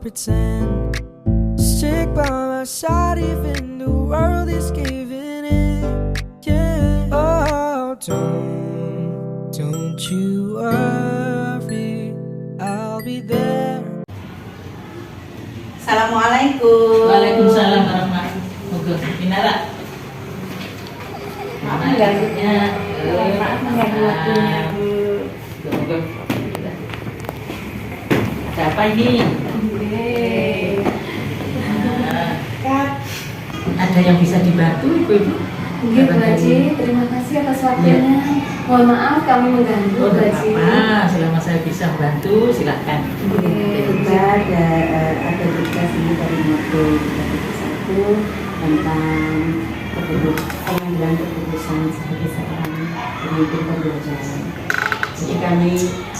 pretend. Stick by my side even the world is giving in. Yeah. Oh, don't you worry, I'll be there. Assalamualaikum. Waalaikumsalam warahmatullahi wabarakatuh. Minara. Maaf mengganggunya. Maaf mengganggu waktunya, Bu. Ada apa ini? Kak. Ada yang bisa dibantu, Ibu? Mungkin Bu Haji, terima kasih atas waktunya. Mohon maaf kami mengganggu Oh, Bu tidak Haji. apa-apa. Selama saya bisa membantu, silakan. Kita ada tugas ini dari Moto 31 tentang pengambilan keputusan sebagai seorang pemimpin pembelajaran. Jadi kami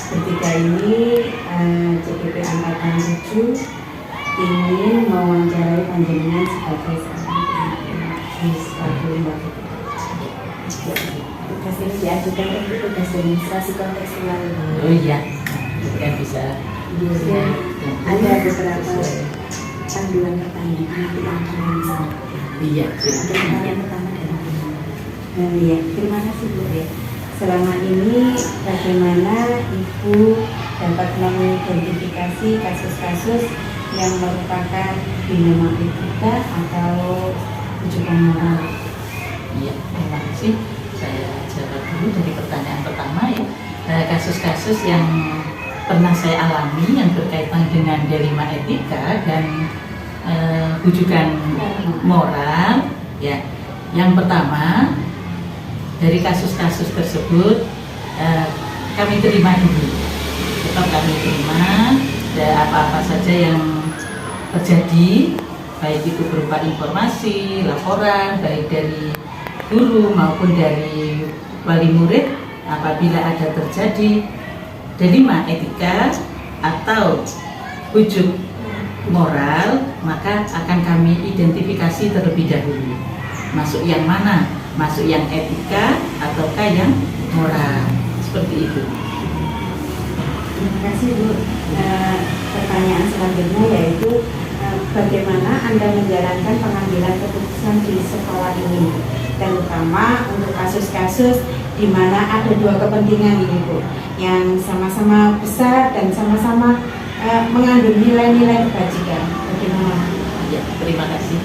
bertiga ini CPP Angkatan 7 ingin mewawancarai panjenengan sebagai seorang pemimpin di suatu lembaga. Tugas ini diajukan untuk tugas demonstrasi kontekstual. Oh iya, kan bisa. Ya, ada beberapa panduan pertanyaan yang akan Iya, ada silakan. pertanyaan pertama dari ya, terima kasih Bu ya. Selama ini bagaimana Ibu dapat mengidentifikasi kasus-kasus yang merupakan dilema etika atau ujukan moral? Iya, terima kasih. Saya jawab dulu dari pertanyaan pertama ya. Kasus-kasus yang pernah saya alami yang berkaitan dengan dilema etika dan rujukan moral ya. Yang pertama, dari kasus-kasus tersebut kami terima dulu, tetap kami terima apa-apa saja yang terjadi, baik itu berupa informasi, laporan baik dari guru maupun dari wali murid. Apabila ada terjadi dilema etika atau ujuk moral, maka akan kami identifikasi terlebih dahulu. Masuk yang mana? Masuk yang etika ataukah yang moral? Seperti itu. Terima kasih Bu. Pertanyaan selanjutnya yaitu bagaimana Anda menjalankan pengambilan keputusan di sekolah ini, terutama untuk kasus-kasus di mana ada dua kepentingan ini Bu, yang sama-sama besar dan sama-sama mengandung nilai-nilai kebajikan. Bagaimana? Ya, terima kasih.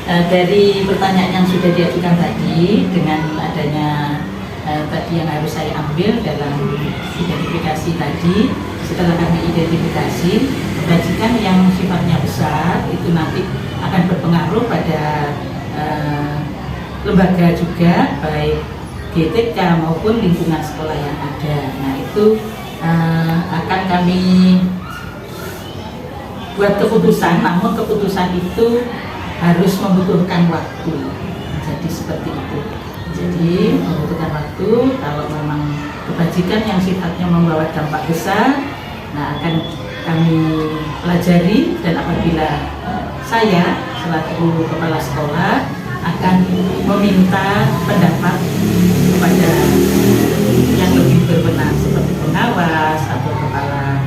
Dari pertanyaan yang sudah diajukan tadi, dengan adanya tadi yang harus saya ambil dalam identifikasi tadi, setelah kami identifikasi kebajikan yang sifatnya besar itu nanti akan berpengaruh pada lembaga juga, baik GTK maupun lingkungan sekolah yang ada. Nah itu akan kami buat keputusan, namun keputusan itu harus membutuhkan waktu. Jadi seperti itu. Jadi membutuhkan waktu. Kalau memang kebajikan yang sifatnya membawa dampak besar, nah akan kami pelajari, dan apabila saya selaku kepala sekolah akan meminta pendapat kepada yang lebih berwenang seperti pengawas atau kepala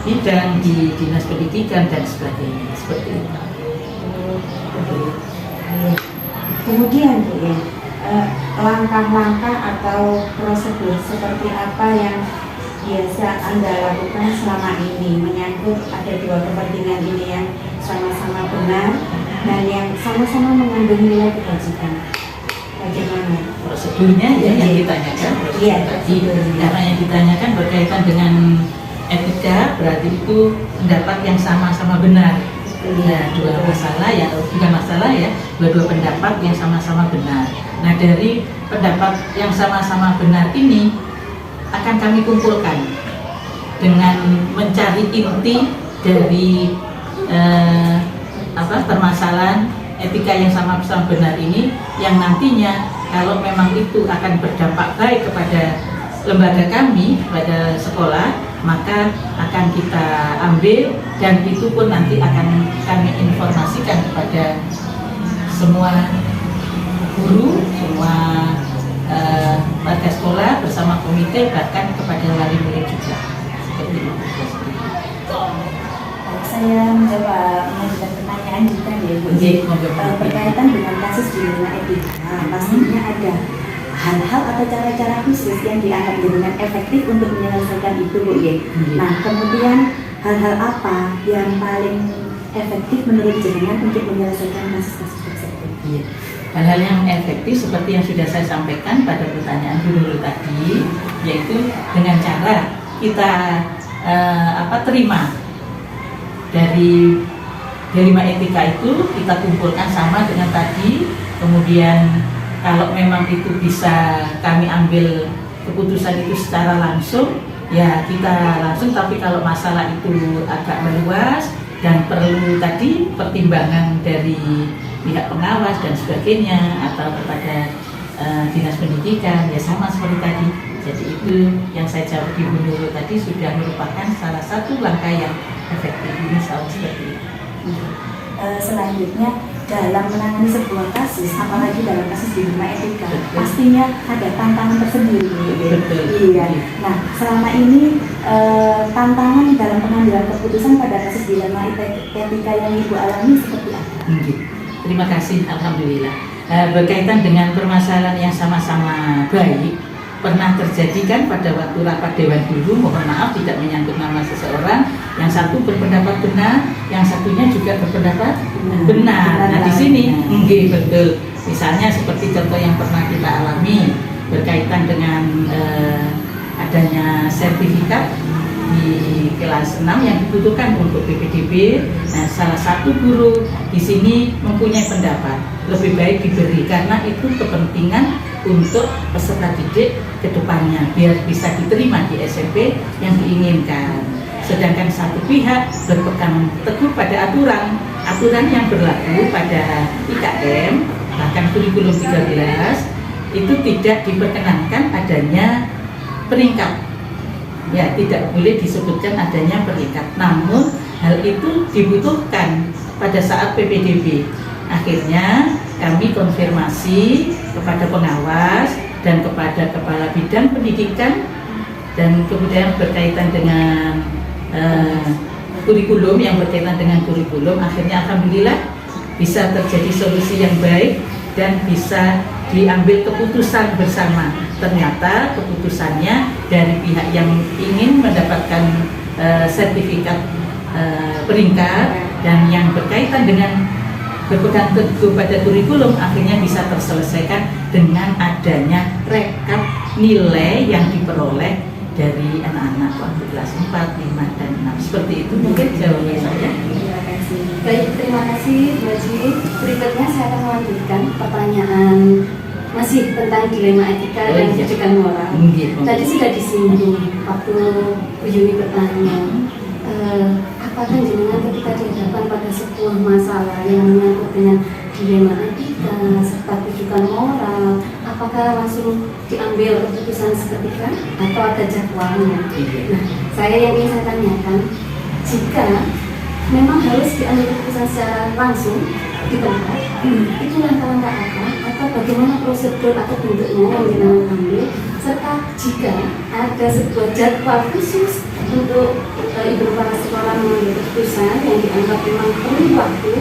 bidang di dinas pendidikan dan sebagainya, seperti itu. Kemudian Bu ya, langkah-langkah atau prosedur seperti apa yang biasa Anda lakukan selama ini menyangkut ada dua kepentingan ini yang sama-sama benar dan yang sama-sama mengandung nilai kebajikan? Bagaimana Prosedurnya ya yang ditanyakan? Iya, Tadi prosedurnya. karena yang ditanyakan berkaitan dengan etika, berarti itu pendapat yang sama-sama benar. Nah, dua masalah ya, bukan masalah ya, dua pendapat yang sama-sama benar. Nah, dari pendapat yang sama-sama benar ini akan kami kumpulkan dengan mencari inti dari permasalahan etika yang sama-sama benar ini, yang nantinya kalau memang itu akan berdampak baik kepada lembaga kami, pada sekolah, maka akan kita ambil, dan itu pun nanti akan kami informasikan kepada semua guru, semua warga sekolah bersama komite, bahkan kepada wali murid juga. Seperti itu. Saya mengajukan pertanyaan juga ya Bu. Oke, monggo. Berkaitan dengan kasus dilema etika, pastinya ada hal-hal atau cara-cara khusus yang dianggap dengan efektif untuk menyelesaikan itu Bu ya. Nah kemudian hal-hal apa yang paling efektif menurut jenengan untuk menyelesaikan kasus-kasus tersebut? Iya. Hal-hal yang efektif seperti yang sudah saya sampaikan pada pertanyaan dulu tadi, yaitu dengan cara kita terima dari dilema etika itu kita kumpulkan sama dengan tadi, kemudian kalau memang itu bisa kami ambil keputusan itu secara langsung, ya kita langsung. Tapi kalau masalah itu agak meluas dan perlu tadi pertimbangan dari pihak pengawas dan sebagainya atau kepada dinas pendidikan, ya sama seperti tadi. Jadi itu yang saya jawab di Bu Nurul tadi sudah merupakan salah satu langkah yang efektif. Ini selalu seperti itu. Selanjutnya dalam menangani sebuah kasus, apalagi dalam kasus dilema etika, pastinya ada tantangan tersendiri. Betul. Iya. Nah, selama ini tantangan dalam pengambilan keputusan pada kasus dilema etika yang Ibu alami seperti apa? Terima kasih, alhamdulillah. Berkaitan dengan permasalahan yang sama-sama baik, pernah terjadi kan pada waktu rapat dewan dulu, mohon maaf tidak menyangkut nama seseorang, yang satu berpendapat benar, yang satunya juga berpendapat benar. Nah di sini betul. Misalnya seperti contoh yang pernah kita alami berkaitan dengan adanya sertifikat di kelas 6 yang dibutuhkan untuk PPDB. Nah, salah satu guru di sini mempunyai pendapat lebih baik diberi karena itu kepentingan untuk peserta didik ke depannya biar bisa diterima di SMP yang diinginkan. Sedangkan satu pihak berpegang teguh pada aturan yang berlaku pada IKM, bahkan kurikulum 13 itu tidak diperkenankan adanya peringkat. Ya, tidak boleh disebutkan adanya peringkat. Namun hal itu dibutuhkan pada saat PPDB. Akhirnya kami konfirmasi kepada pengawas dan kepada kepala bidang pendidikan dan kemudian berkaitan dengan kurikulum, yang berkaitan dengan kurikulum. Akhirnya alhamdulillah bisa terjadi solusi yang baik dan bisa diambil keputusan bersama. Ternyata keputusannya dari pihak yang ingin mendapatkan sertifikat peringkat dan yang berkaitan dengan berpegang teguh pada kurikulum akhirnya bisa terselesaikan dengan adanya rekap nilai yang diperoleh dari anak-anak waktu kelas 4, 5, dan 6. Seperti itu mungkin jawaban saya. Terima kasih. Baik, terima kasih Bu Haji. Berikutnya saya akan melanjutkan pertanyaan masih tentang dilema etika dan pendidikan moral. Tadi sudah disinggung waktu Bu Yuni bertanya, apakah jenengan ketika dihadapkan pada sebuah masalah yang menyangkut dengan dilema etika serta pendidikan moral, apakah langsung diambil keputusan seketika atau ada jadwalnya? Nah, yang ingin saya tanyakan, jika memang harus diambil keputusan secara langsung di tempat, itu langkah-langkah apa atau bagaimana prosedur atau bentuknya yang jenengan ambil, serta jika ada sebuah jadwal khusus untuk ibu kepala sekolah mengambil keputusan yang dianggap memang perlu waktu,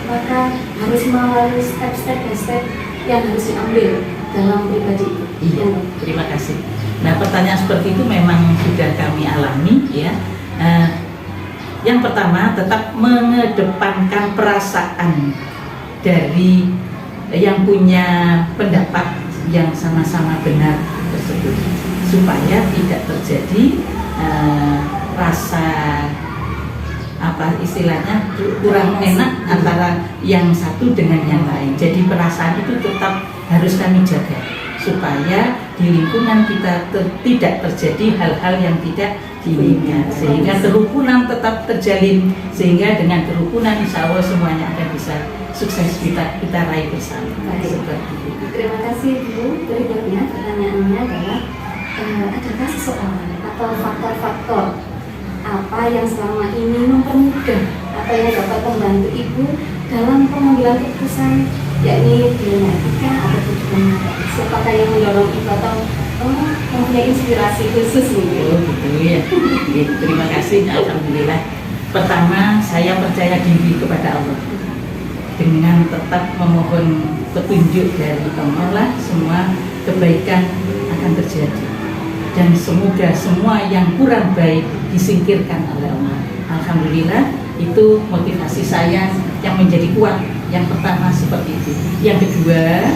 apakah harus melalui step-step yang harus diambil dalam pribadi itu? Iya, terima kasih. Nah, pertanyaan seperti itu memang sudah kami alami ya. Yang pertama, tetap mengedepankan perasaan dari yang punya pendapat yang sama-sama benar tersebut, supaya tidak terjadi rasa istilahnya kurang enak antara yang satu dengan yang lain. Jadi perasaan itu tetap harus kami jaga supaya di lingkungan kita tidak terjadi hal-hal yang tidak diinginkan, sehingga kerukunan tetap terjalin, sehingga dengan kerukunan insya Allah semuanya akan bisa sukses kita raih bersama. Seperti itu. Terima kasih Bu. Berikutnya pertanyaannya adalah adakah seseorang atau faktor-faktor apa yang selama ini mempermudah atau yang dapat membantu Ibu dalam pengambilan keputusan, yakni dilema etika atau pendidikan moral? Siapakah yang mendorong Ibu atau mempunyai inspirasi khusus nih? Oh gitu ya. Terima kasih, alhamdulillah. Pertama, saya percaya diri kepada Allah dengan tetap memohon petunjuk dari Allah, semua kebaikan akan terjadi dan semoga semua yang kurang baik disingkirkan oleh Allah. Alhamdulillah, itu motivasi saya yang menjadi kuat. Yang pertama seperti itu. Yang kedua,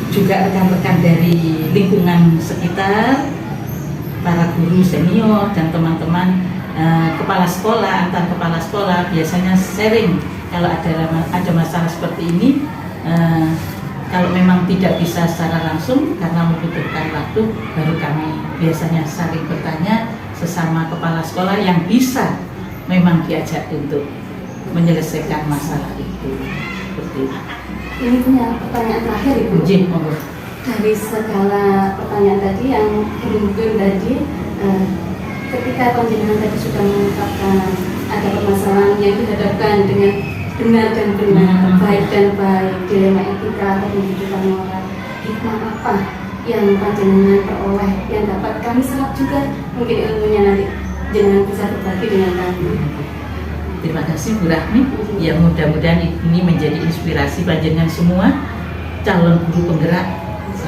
juga rekan-rekan dari lingkungan sekitar, para guru senior dan teman-teman kepala sekolah, antar kepala sekolah biasanya sharing kalau ada masalah seperti ini. Kalau memang tidak bisa secara langsung karena membutuhkan waktu, baru kami biasanya saling bertanya sesama kepala sekolah yang bisa memang diajak untuk menyelesaikan masalah itu. Seperti itu. Ini punya pertanyaan terakhir Ibu. Monggo. Dari segala pertanyaan tadi yang beruntun tadi, ketika panjenengan tadi sudah mengungkapkan ada permasalahan yang dihadapkan dengan benar dan benar, baik dan baik, dilema etika atau kehidupan moral, hikmah apa yang panjenengan peroleh yang dapat kami serap juga, mungkin ilmunya nanti jangan bisa berbagi dengan kami. Terima kasih Bu Rahmi. Ya, mudah-mudahan ini menjadi inspirasi panjenengan semua calon guru penggerak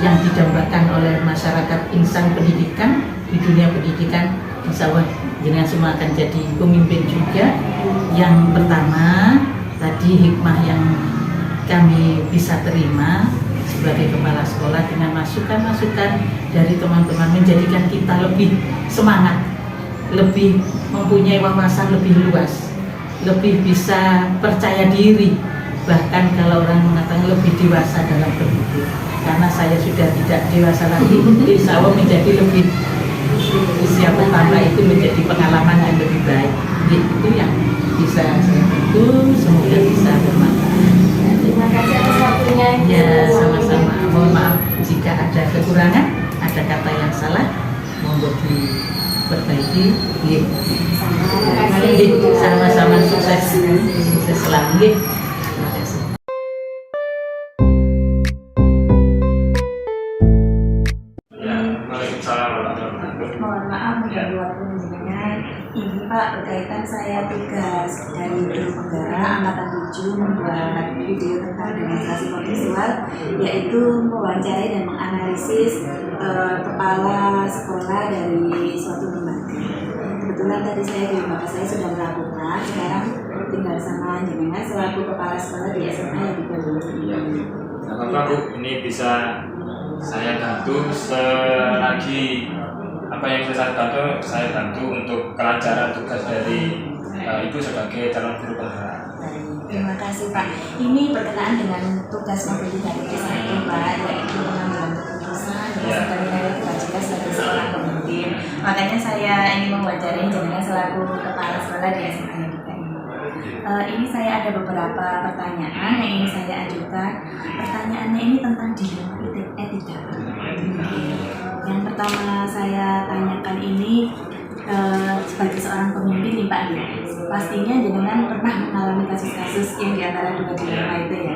yang didambakan oleh masyarakat insan pendidikan di dunia pendidikan. Insya Allah jenengan semua akan jadi pemimpin juga. Yang pertama tadi hikmah yang kami bisa terima sebagai kepala sekolah dengan masukan-masukan dari teman-teman menjadikan kita lebih semangat, lebih mempunyai wawasan lebih luas, lebih bisa percaya diri, bahkan kalau orang mengatakan lebih dewasa dalam berhidup. Karena saya sudah tidak dewasa lagi, insya Allah menjadi lebih usia pertama itu menjadi pengalaman yang lebih baik. Itu yang bisa saya bantu, semoga bisa bermanfaat. Terima kasih atas waktunya. Ya, sama-sama. Mohon maaf jika ada kekurangan, ada kata yang salah, monggo diperbaiki. Sama-sama sukses selalu. Terima kasih. Mohon maaf mengganggu waktu panjenengan. Ini Pak, berkaitan saya tugas dari guru penggerak angkatan 7 membuat video tentang demonstrasi visual, yaitu mewawancarai dan menganalisis kepala sekolah dari suatu lembaga. Kebetulan tadi saya di lembaga saya sudah melakukan, sekarang tinggal sama jenengan selaku kepala sekolah di SMA yang di Bali. Iya, nggak apa-apa Bu, ini bisa saya bantu selagi apa yang bisa saya bantu untuk kelancaran tugas dari Ibu sebagai calon guru penggerak. Terima kasih Pak. Ini berkenaan dengan tugas mobil dari saya Pak, yaitu pengambilan keputusan dan sekali-kali kewajiban sebagai seorang pemimpin. Makanya saya ingin mewawancarai jenengan selaku kepala sekolah di SMA yang kita ini. Ini saya ada beberapa pertanyaan yang ingin saya ajukan. Pertanyaannya ini tentang dilema etika. Yang pertama saya tanyakan ini sebagai seorang pemimpin nih Pak ya, pastinya jenengan pernah mengalami kasus-kasus yang diantara dua dilema itu ya,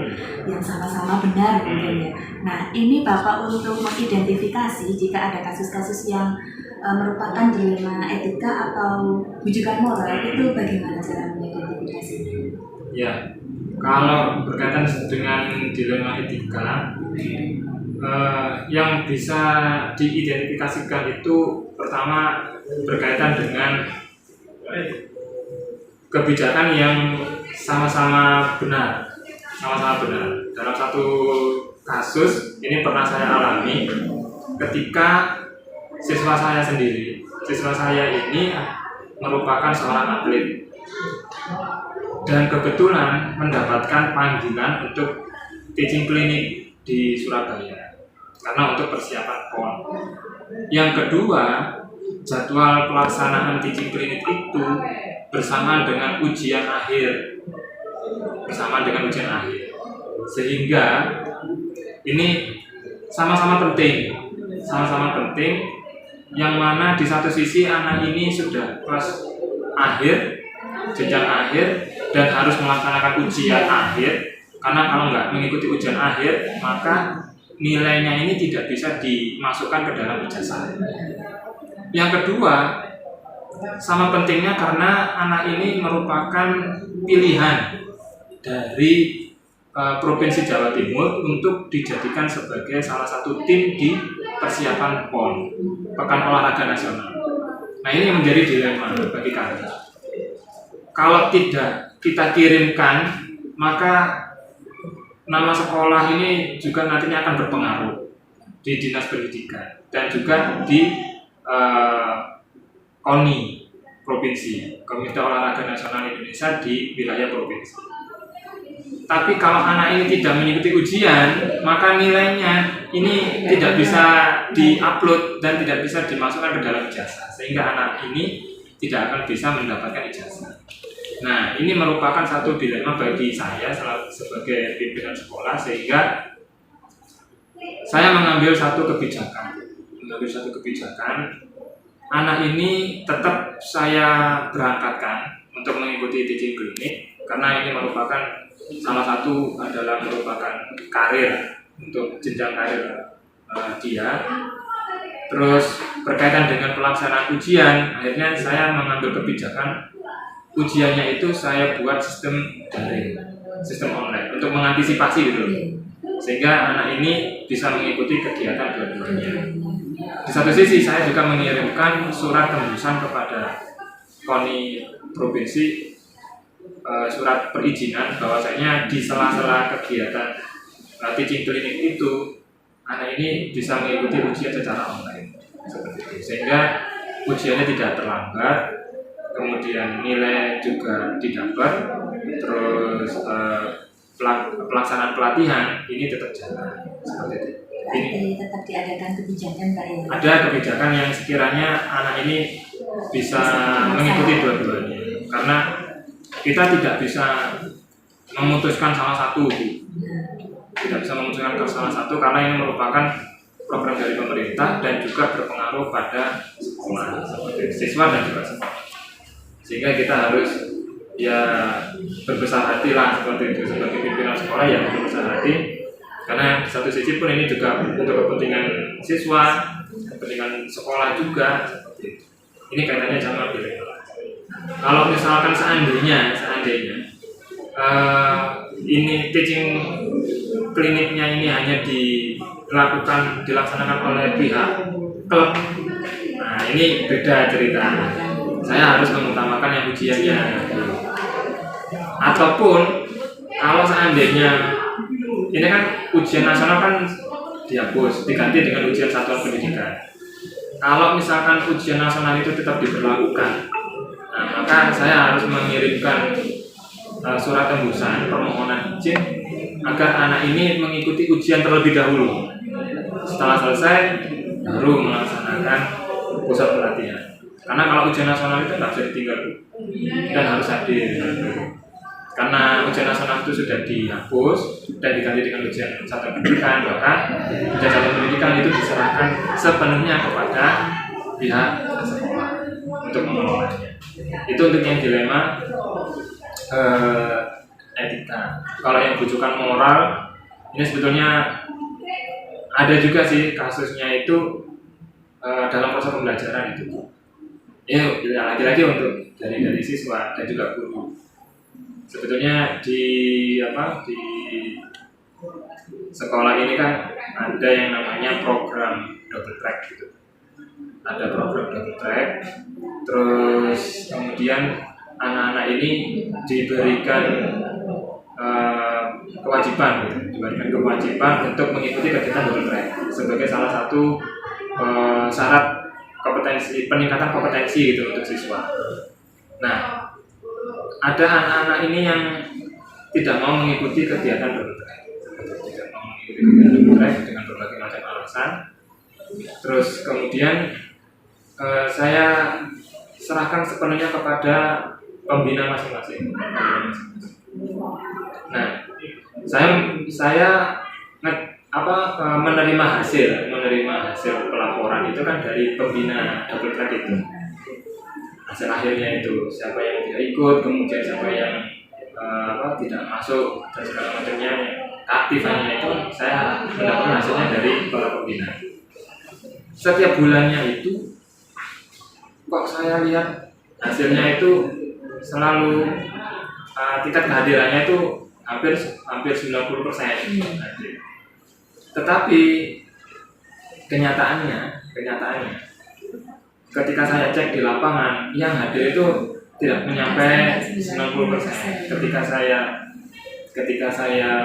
yang sama-sama benar mungkin ya. Nah ini Bapak untuk mengidentifikasi jika ada kasus-kasus yang merupakan dilema etika atau bujukan moral, itu bagaimana cara mengidentifikasinya? Ya, kalau berkaitan dengan dilema etika, yang bisa diidentifikasikan itu pertama berkaitan dengan kebijakan yang sama-sama benar. Dalam satu kasus ini pernah saya alami ketika siswa saya ini merupakan seorang atlet dan kebetulan mendapatkan panggilan untuk teaching klinik di Surabaya karena untuk persiapan PON. Yang kedua, jadwal pelaksanaan teaching klinik itu bersamaan dengan ujian akhir, sehingga ini sama-sama penting, yang mana di satu sisi anak ini sudah kelas akhir, jenjang akhir, dan harus melaksanakan ujian akhir. Karena kalau nggak mengikuti ujian akhir, maka nilainya ini tidak bisa dimasukkan ke dalam ijazah. Yang kedua, sama pentingnya karena anak ini merupakan pilihan dari Provinsi Jawa Timur untuk dijadikan sebagai salah satu tim di persiapan PON, Pekan Olahraga Nasional. Nah, ini yang menjadi dilema bagi kami. Kalau tidak kita kirimkan, maka nama sekolah ini juga nantinya akan berpengaruh di Dinas Pendidikan dan juga di KONI Provinsi, Komite Olahraga Nasional Indonesia di wilayah provinsi. Tapi kalau anak ini tidak mengikuti ujian, maka nilainya ini tidak bisa di-upload dan tidak bisa dimasukkan ke dalam ijazah, sehingga anak ini tidak akan bisa mendapatkan ijazah. Nah, ini merupakan satu dilema bagi saya sebagai pimpinan sekolah, sehingga saya mengambil satu kebijakan. Anak ini tetap saya berangkatkan untuk mengikuti teaching klinik, karena ini merupakan salah satu adalah merupakan karir untuk jenjang karir dia. Terus berkaitan dengan pelaksanaan ujian, akhirnya saya mengambil kebijakan ujiannya itu saya buat sistem daring, sistem online untuk mengantisipasi gitu loh, sehingga anak ini bisa mengikuti kegiatan dua-duanya. Di satu sisi saya juga mengirimkan surat tembusan kepada KONI Provinsi, surat perizinan bahwasanya di sela-sela kegiatan teaching klinik itu anak ini bisa mengikuti ujian secara online seperti itu, sehingga ujiannya tidak terlambat, kemudian nilai juga didapat, terus pelaksanaan pelatihan ini tetap jalan seperti itu. Ini tetap diadakan kebijakan Pak ya. Ada kebijakan yang sekiranya anak ini bisa mengikuti dua-duanya, karena kita tidak bisa memutuskan salah satu, karena ini merupakan program dari pemerintah dan juga berpengaruh pada sekolah, seperti siswa dan juga sekolah. Sehingga kita harus ya berbesar hati lah seperti itu, sebagai pimpinan sekolah ya berbesar hati, karena di satu sisi pun ini juga untuk kepentingan siswa, kepentingan sekolah juga seperti itu. Ini kaitannya sama pilih. Kalau misalkan seandainya ini teaching kliniknya ini hanya dilaksanakan oleh pihak klub, nah ini beda cerita. Saya harus mengutamakan yang ujiannya. Ataupun kalau seandainya ini kan ujian nasional kan dihapus, diganti dengan ujian satuan pendidikan. Kalau misalkan ujian nasional itu tetap diberlakukan, nah, maka saya harus mengirimkan surat tembusan permohonan izin agar anak ini mengikuti ujian terlebih dahulu. Setelah selesai baru melaksanakan pusat pelatihan. Karena kalau ujian nasional itu nggak bisa ditinggal dan harus hadir. Karena ujian nasional itu sudah dihapus dan diganti dengan ujian satuan pendidikan, bahkan ujian satuan pendidikan itu diserahkan sepenuhnya kepada pihak sekolah untuk mengelolanya. Itu untuk yang dilema etika. Kalau yang rujukan moral, ini sebetulnya ada juga sih kasusnya itu dalam proses pembelajaran itu. Ya lagi-lagi untuk dari siswa dan juga guru. Sebetulnya di sekolah ini kan ada yang namanya program double track gitu. Ada program double track, terus kemudian anak-anak ini diberikan kewajiban untuk mengikuti kegiatan double track sebagai salah satu syarat peningkatan kompetensi gitu untuk siswa. Nah, ada anak-anak ini yang tidak mau mengikuti kegiatan double track, dengan berbagai macam alasan. Terus kemudian saya serahkan sepenuhnya kepada pembina masing-masing. Nah, saya menerima hasil pelaporan itu kan dari pembina double track itu. Hasil akhirnya itu siapa yang tidak ikut, kemudian siapa yang tidak masuk dan segala macamnya, aktifannya itu saya mendapatkan hasilnya dari para pembina. Setiap bulannya itu kok saya lihat hasilnya itu selalu tingkat kehadirannya itu hampir 90%. Tetapi kenyataannya ketika saya cek di lapangan, yang hadir itu tidak menyampai 90%. Ketika saya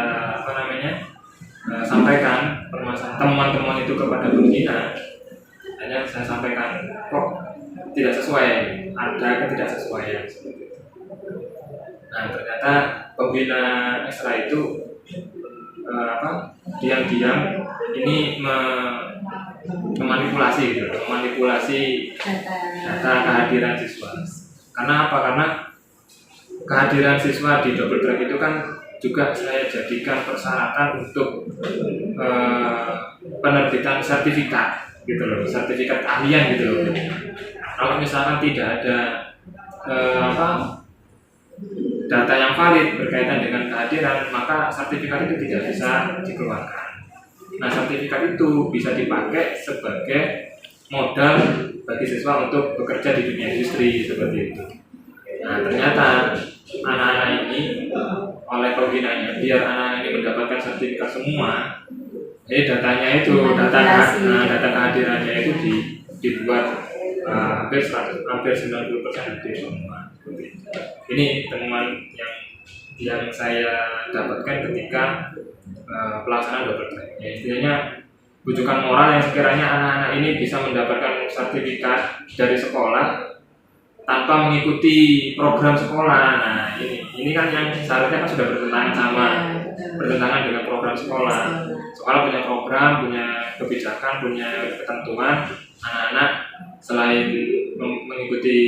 sampaikan permasalahan teman-teman itu kepada pembina, hanya saya sampaikan kok tidak sesuai, ada ketidaksesuaian seperti itu. Nah, ternyata pembina ekstra itu diam-diam ini memanipulasi data kehadiran siswa. Karena apa? Karena kehadiran siswa di double track itu kan juga saya jadikan persyaratan untuk penerbitan sertifikat gitu loh, sertifikat keahlian gitu loh. Kalau misalkan tidak ada data yang valid berkaitan dengan kehadiran, maka sertifikat itu tidak bisa dikeluarkan. Nah, sertifikat itu bisa dipakai sebagai modal bagi siswa untuk bekerja di dunia industri seperti itu. Nah, ternyata anak-anak ini oleh pembinanya, biar anak-anak ini mendapatkan sertifikat semua, jadi datanya itu, data kehadirannya itu dibuat hampir 90% hadir semua. Ini temuan yang saya dapatkan ketika pelaksanaan double track. Ya, istilahnya bujukan moral yang sekiranya anak-anak ini bisa mendapatkan sertifikat dari sekolah tanpa mengikuti program sekolah. Nah, ini kan yang seharusnya kan sudah bertentangan dengan program sekolah. Sekolah punya program, punya kebijakan, punya ketentuan. Anak-anak selain mengikuti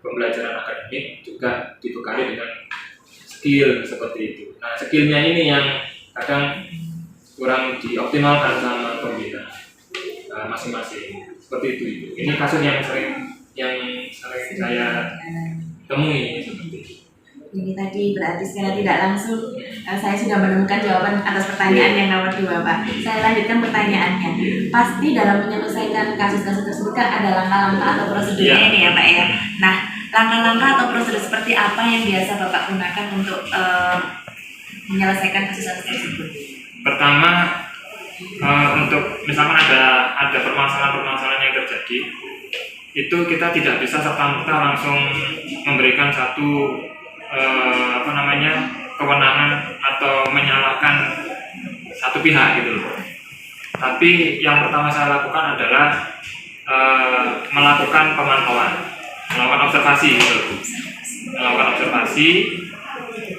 pembelajaran akademik juga dibekali dengan skill seperti itu. Nah, skillnya ini yang kadang kurang dioptimalkan sama pembina masing-masing. Seperti itu. Ini kasus yang sering saya temui seperti itu. Ini tadi berarti secara tidak langsung saya sudah menemukan jawaban atas pertanyaan yang nomor 2, Pak. Saya lanjutkan pertanyaannya. Pasti dalam menyelesaikan kasus-kasus tersebut kan ada langkah-langkah atau prosedurnya ini ya, Pak ya. Nah, langkah-langkah atau prosedur seperti apa yang biasa Bapak gunakan untuk menyelesaikan kasus-kasus tersebut? Pertama, untuk misalkan ada permasalahan-permasalahan yang terjadi, itu kita tidak bisa serta-merta langsung memberikan satu kewenangan atau menyalahkan satu pihak gitu loh. Tapi yang pertama saya lakukan adalah melakukan pemantauan, melakukan observasi gitu loh. Melakukan observasi,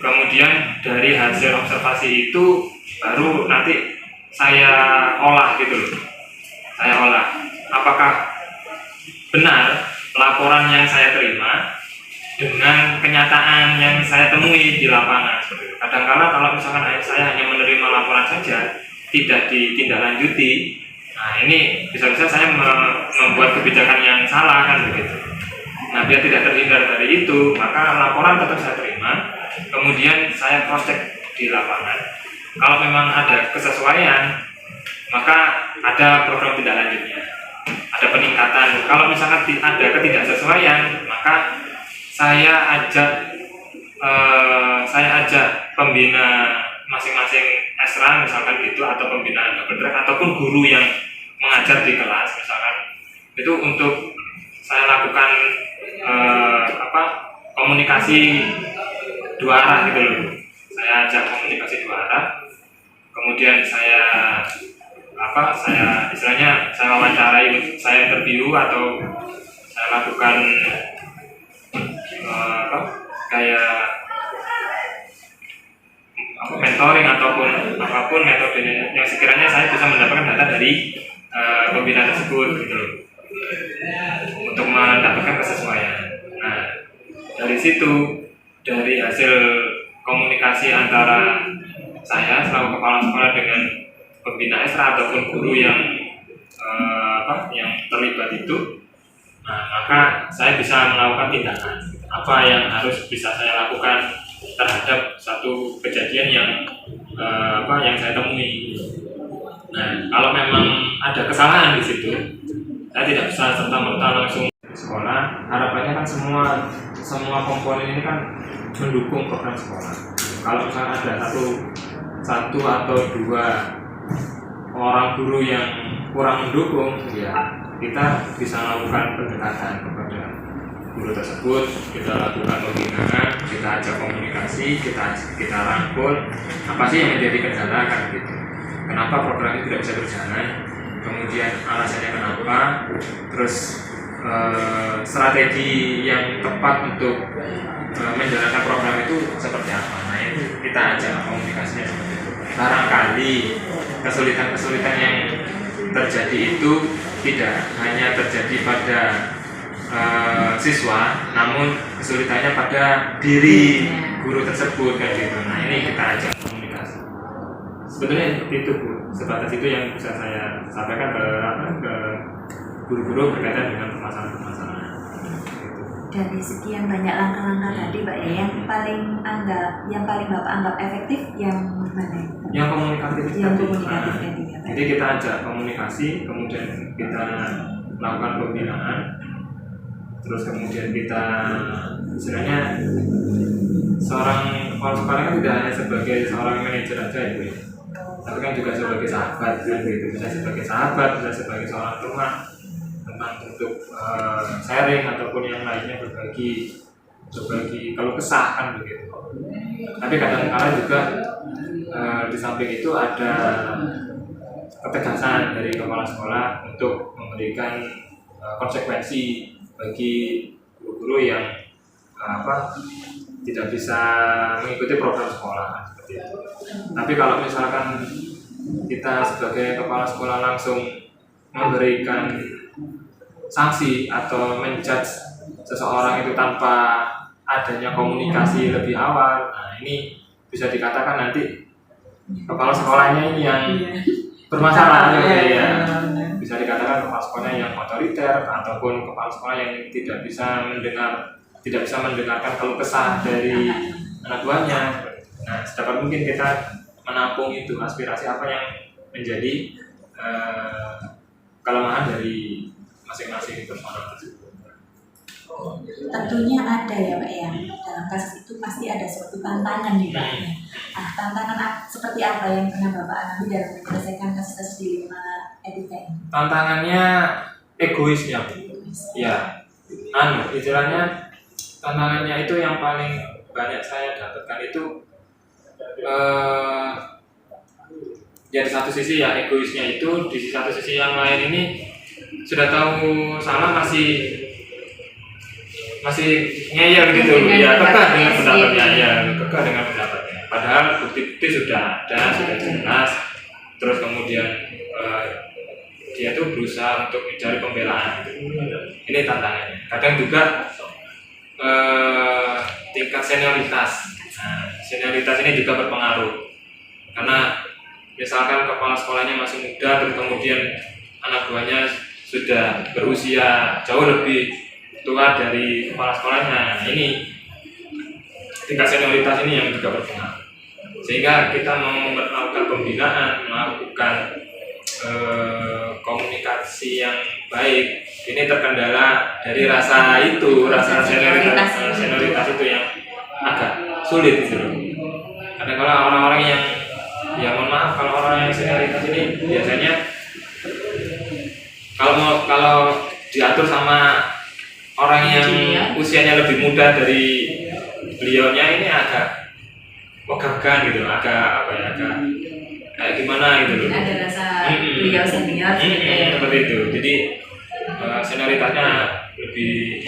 kemudian dari hasil observasi itu baru nanti saya olah gitu loh. Saya olah apakah benar laporan yang saya terima dengan kenyataan yang saya temui di lapangan. Kadang-kala kalau misalkan saya hanya menerima laporan saja, tidak ditindaklanjuti, nah ini bisa-bisa saya membuat kebijakan yang salah kan begitu. Nah, biar tidak terhindar dari itu, maka laporan tetap saya terima, kemudian saya cross check di lapangan. Kalau memang ada kesesuaian, maka ada program tindak lanjutnya, ada peningkatan. Kalau misalkan ada ketidaksesuaian, maka saya ajak pembina masing-masing ekstra misalkan gitu, atau pembina double track ataupun guru yang mengajar di kelas misalkan, itu untuk saya lakukan komunikasi dua arah gitu loh. Saya ajak komunikasi dua arah, kemudian saya wawancarai, saya interview atau saya lakukan mentoring ataupun apapun metode yang sekiranya saya bisa mendapatkan data dari pembina tersebut gitu loh, untuk mendapatkan kesesuaian. Nah, dari situ, dari hasil komunikasi antara saya selaku kepala sekolah dengan pembina ekstra ataupun guru yang terlibat itu, nah, maka saya bisa melakukan tindakan apa yang harus bisa saya lakukan terhadap satu kejadian yang saya temui. Nah, kalau memang ada kesalahan di situ, saya tidak bisa serta-merta langsung di sekolah, harapannya kan semua komponen ini kan mendukung program sekolah. Kalau misalnya ada satu atau dua orang guru yang kurang mendukung, ya kita bisa melakukan pendekatan kepada guru tersebut, kita lakukan pembinaan, kita ajak komunikasi, kita rangkul apa sih yang menjadi kendala kan gitu. Kenapa program ini tidak bisa berjalan? Kemudian alasannya kenapa? Terus strategi yang tepat untuk menjalankan program itu seperti apa? Nah itu kita ajak komunikasinya seperti itu. Barangkali kesulitan-kesulitan yang terjadi itu tidak hanya terjadi pada siswa, namun kesulitannya pada diri guru tersebut kan gitu. Nah ini kita ajak komunikasi. Sebetulnya itu Bu, sebatas itu yang bisa saya sampaikan ke guru-guru berkaitan dengan permasalahan-permasalahan. Dari sekian banyak langkah-langkah tadi Pak ya, yang paling Bapak anggap efektif yang mana? Yang komunikatif. Yang komunikatif tadi ya Pak. Jadi kita ajak komunikasi, kemudian kita melakukan pembinaan, terus kemudian kita istilahnya seorang kepala sekolah kan tidak hanya sebagai seorang manajer aja ya Bu ya, tapi kan juga sebagai sahabat kan gitu, bisa sebagai sahabat, bisa sebagai seorang teman untuk sharing ataupun yang lainnya berbagi kalau kesah kan begitu. Tapi kadang-kadang juga di samping itu ada ketegasan dari kepala sekolah untuk memberikan konsekuensi bagi guru-guru yang tidak bisa mengikuti program sekolah seperti itu. Tapi kalau misalkan kita sebagai kepala sekolah langsung memberikan sanksi atau menjudge seseorang itu tanpa adanya komunikasi lebih awal, nah ini bisa dikatakan nanti kepala sekolahnya ini yang bermasalah ya. Bisa dikatakan kepala sekolahnya yang otoriter ataupun kepala sekolah yang tidak bisa mendengarkan keluh kesah dari anak buahnya. Nah, sedapat mungkin kita menampung itu aspirasi apa yang menjadi kelemahan dari masing-masing personal tersebut. Tentunya ada ya Pak ya, dalam kasus itu pasti ada suatu tantangan nih Pak. Tantangan seperti apa yang pernah Bapak alami dalam menyelesaikan kasus-kasus dilema etika ini? Tantangannya egoisnya, ya. Istilahnya tantangannya itu yang paling banyak saya dapatkan itu ya di satu sisi ya egoisnya itu, di satu sisi yang lain ini sudah tahu salah masih ngeyel gitu ya, kekeh dengan pendapatnya padahal bukti-bukti sudah ada, sudah jelas. Terus kemudian dia tuh berusaha untuk mencari pembelaan gitu. Ini tantangannya. Kadang juga tingkat senioritas. Nah, senioritas ini juga berpengaruh karena misalkan kepala sekolahnya masih muda, terus kemudian anak buahnya sudah berusia jauh lebih tua dari kepala sekolahnya. Ini tingkat senioritas ini yang juga berpengaruh. Sehingga kita mau melakukan pembinaan, melakukan komunikasi yang baik, ini terkendala dari rasa senioritas itu yang agak sulit gitu loh. Kadang-kadang orang-orang yang mohon maaf, kalau orang yang senioritas ini biasanya kalau diatur sama orang yang usianya lebih muda dari beliaunya ini agak wagagan gitu, agak kayak gimana gitu loh. Ada rasa beliau senior seperti itu. Jadi senioritasnya lebih,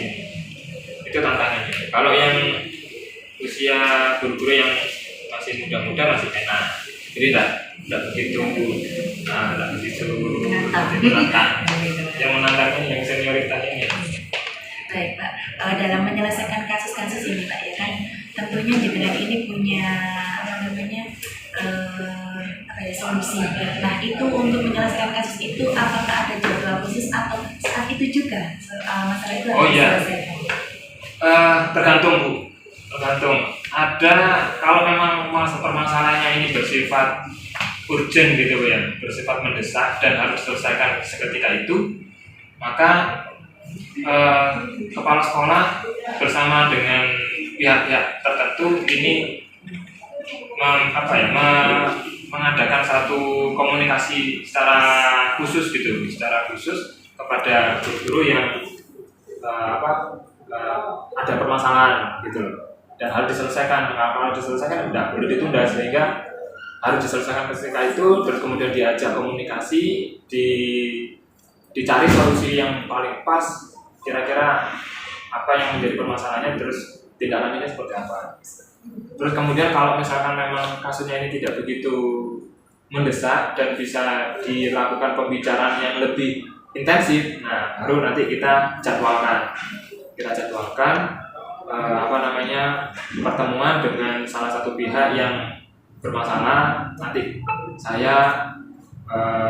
itu tantangannya. Kalau yang usia guru-guru yang masih muda-muda masih enak, jadi tidak begitu menantang. Yang menantangnya yang senioritas ini. Baik Pak, dalam menyelesaikan kasus-kasus ini Pak ya kan, tentunya Jibran ini punya solusi. Nah itu untuk menyelesaikan kasus itu, apakah ada jadwal khusus atau saat itu juga masalah itu harus diselesaikan? Tergantung Bu, tergantung. Ada, kalau memang permasalahannya ini bersifat urgent gitu ya, bersifat mendesak dan harus selesaikan seketika itu, maka kepala sekolah bersama dengan pihak-pihak tertentu ini mengadakan satu komunikasi secara khusus kepada guru yang ada permasalahan gitu, dan harus diselesaikan. Kalau diselesaikan tidak boleh ditunda, sehingga harus diselesaikan ketika itu, terus kemudian diajak komunikasi, dicari solusi yang paling pas, kira-kira apa yang menjadi permasalahannya, terus tindak lanjutnya seperti apa. Terus kemudian kalau misalkan memang kasusnya ini tidak begitu mendesak dan bisa dilakukan pembicaraan yang lebih intensif, nah baru nanti kita jadwalkan pertemuan dengan salah satu pihak yang bermasalah. Nanti saya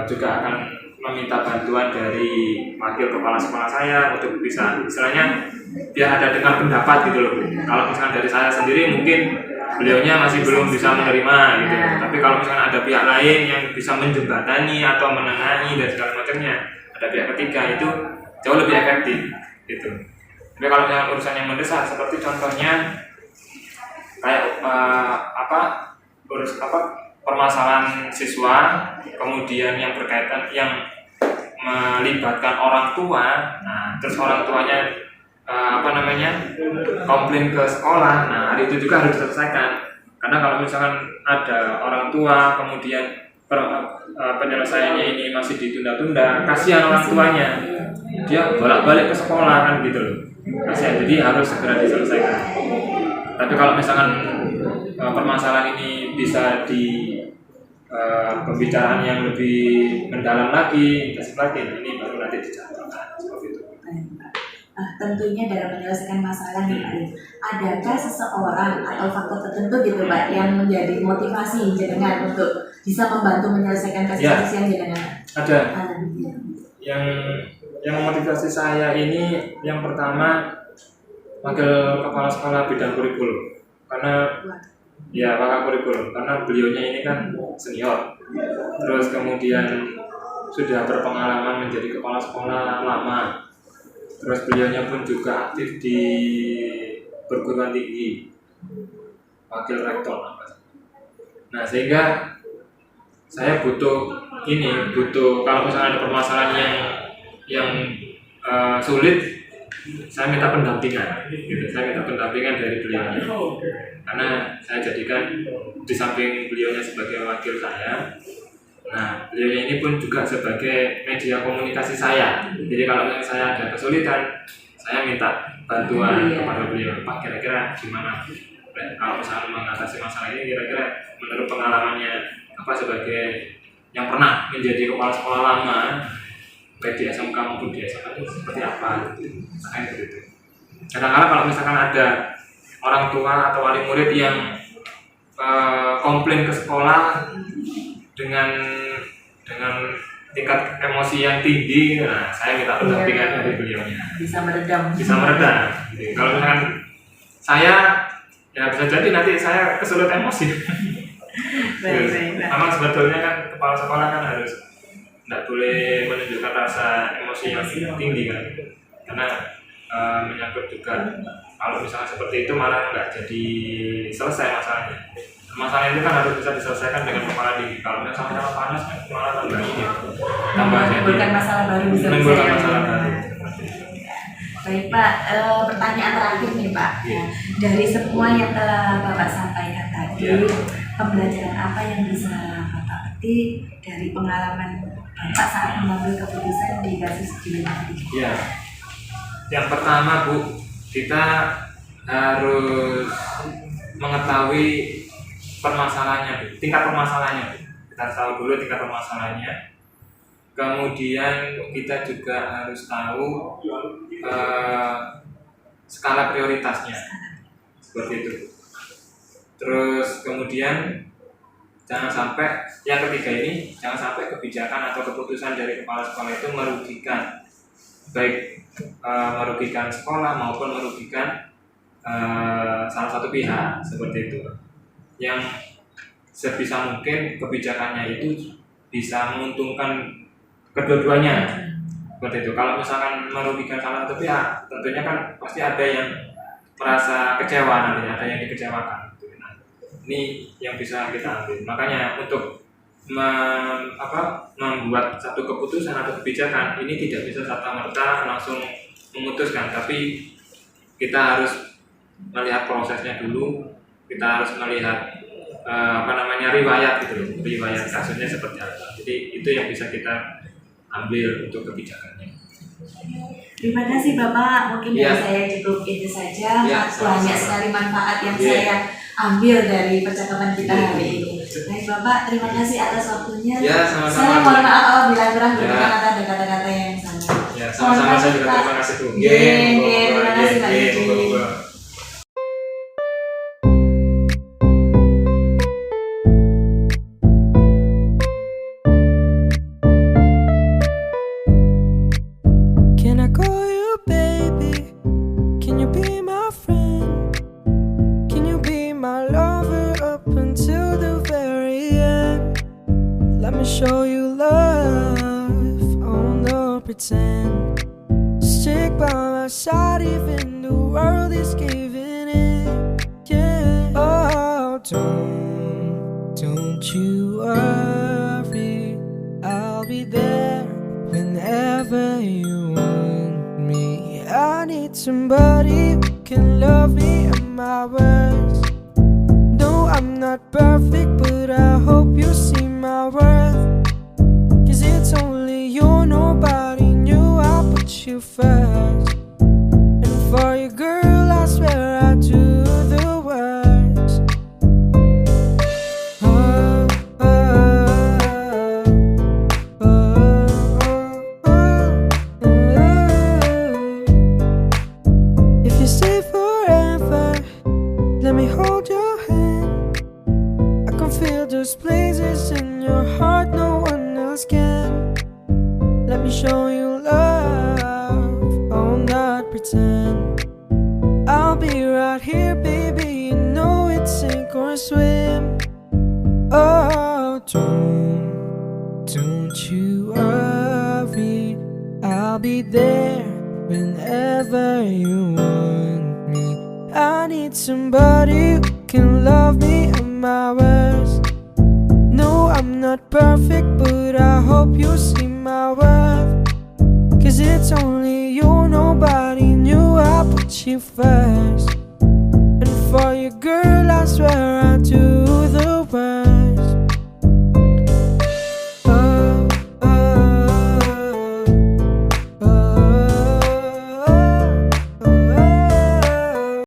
juga akan meminta bantuan dari wakil kepala sekolah saya untuk bisa istilahnya biar ada dengar pendapat gitu loh. Kalau misalkan dari saya sendiri mungkin beliaunya masih belum bisa menerima gitu. Tapi kalau misalkan ada pihak lain yang bisa menjembatani atau menengahi dan segala macamnya, ada pihak ketiga, itu jauh lebih efektif gitu. Tapi kalau misalkan urusan yang mendesak seperti contohnya kayak permasalahan siswa, kemudian yang berkaitan yang melibatkan orang tua, nah terus orang tuanya komplain ke sekolah, nah hari itu juga harus diselesaikan. Karena kalau misalkan ada orang tua kemudian penyelesaiannya ini masih ditunda-tunda, kasihan orang tuanya, dia bolak-balik ke sekolah kan gitu loh, kasihan. Jadi harus segera diselesaikan. Tapi kalau misalkan permasalahan ini bisa di pembicaraan yang lebih mendalam lagi, intensif lagi, ini baru nanti dijadwalkan seperti itu. Tentunya dalam menyelesaikan masalah nih Pak, adakah seseorang atau faktor tertentu gitu Pak yang menjadi motivasi jenengan untuk bisa membantu menyelesaikan kasus-kasus yang jenengan? Ada. Yang memotivasi saya ini yang pertama wakil kepala sekolah bidang kurikulum, karena beliaunya ini kan senior, terus kemudian sudah berpengalaman menjadi kepala sekolah lama. Terus beliaunya pun juga aktif di perguruan tinggi, wakil rektor. Nah sehingga saya butuh kalau misalnya ada permasalahan yang sulit, saya minta pendampingan gitu. Saya minta pendampingan dari beliaunya, karena saya jadikan di samping beliaunya sebagai wakil saya, nah beliau ini pun juga sebagai media komunikasi saya. Jadi kalau saya ada kesulitan, saya minta bantuan kepada beliau. Pak, kira-kira gimana kalau misalnya mengatasi masalah ini, kira-kira menurut pengalamannya apa sebagai yang pernah menjadi kepala sekolah lama baik di SMK maupun di SMA itu seperti apa gitu. Kadang-kadang kalau misalkan ada orang tua atau wali murid yang komplain ke sekolah dengan tingkat emosi yang tinggi, nah saya minta pendampingan dari beliaunya. Bisa meredam. Jadi, kalau misalkan saya, ya bisa jadi nanti saya kesulut emosi. Memang sebetulnya kan kepala sekolah kan harus tidak boleh menunjukkan rasa emosi yang tinggi kan, karena menyangkut juga kalau misalnya seperti itu malah nggak jadi selesai masalahnya. Masalah itu kan harus bisa diselesaikan dengan kepala dingin. Kalau misalnya sama panas malah tambah menimbulkan masalah baru. Baik Pak, pertanyaan terakhir nih Pak. Dari semua yang telah Bapak sampaikan tadi, pembelajaran apa yang bisa Bapak petik dari pengalaman Bapak saat mengambil keputusan di kasus Dilema Etika? Ya, yang pertama Bu, kita harus mengetahui tingkat permasalahannya. Kita tahu dulu tingkat permasalahannya. Kemudian kita juga harus tahu skala prioritasnya, seperti itu. Terus kemudian jangan sampai jangan sampai kebijakan atau keputusan dari kepala sekolah itu merugikan sekolah maupun merugikan salah satu pihak, seperti itu. Yang sebisa mungkin kebijakannya itu bisa menguntungkan kedua-duanya. seperti itu. Kalau misalkan merugikan salah satu pihak, tentunya kan pasti ada yang merasa kecewa nantinya, ada yang dikecewakan. Nah, ini yang bisa kita ambil. Makanya untuk membuat satu keputusan atau kebijakan ini tidak bisa serta-merta langsung memutuskan, tapi kita harus melihat prosesnya dulu, kita harus melihat riwayat gitu loh, riwayat kasusnya seperti apa. Jadi itu yang bisa kita ambil untuk kebijakannya. Terima kasih Bapak, mungkin dari saya cukup itu saja. Banyak sekali manfaat yang saya ambil dari percakapan kita hari ini. Baik Bapak, terima kasih atas waktunya. Sama-sama. Saya mohon maaf apabila kurang berkata-kata dan kata-kata yang salah. Sama-sama, saya juga terima kasih Bu. Terima kasih Pak Didi. Can I call you baby? Can you be my friend? Can you be my lover up until the very end? Let me show you love, oh no pretend. Stick by my side even the world is giving in. Yeah. Oh, don't you worry, I'll be there whenever you want me. I need somebody who can love me at my worst. No, I'm not perfect, but I hope you see my worth. 'Cause it's only you, nobody knew I put you first. And for you, girl, I swear I do the worst. Oh, oh, oh, oh, oh. If you stay forever, let me hold your hand. I can feel those places in your heart no one else can. Let me show you love, oh not pretend. I'll be right here, baby, you know it's sink or swim. Oh, don't you worry, I'll be there whenever you want me. I need somebody who can love me at my worst. No, I'm not perfect, but I hope you see my worth. 'Cause it's only you, nobody knew I put you first.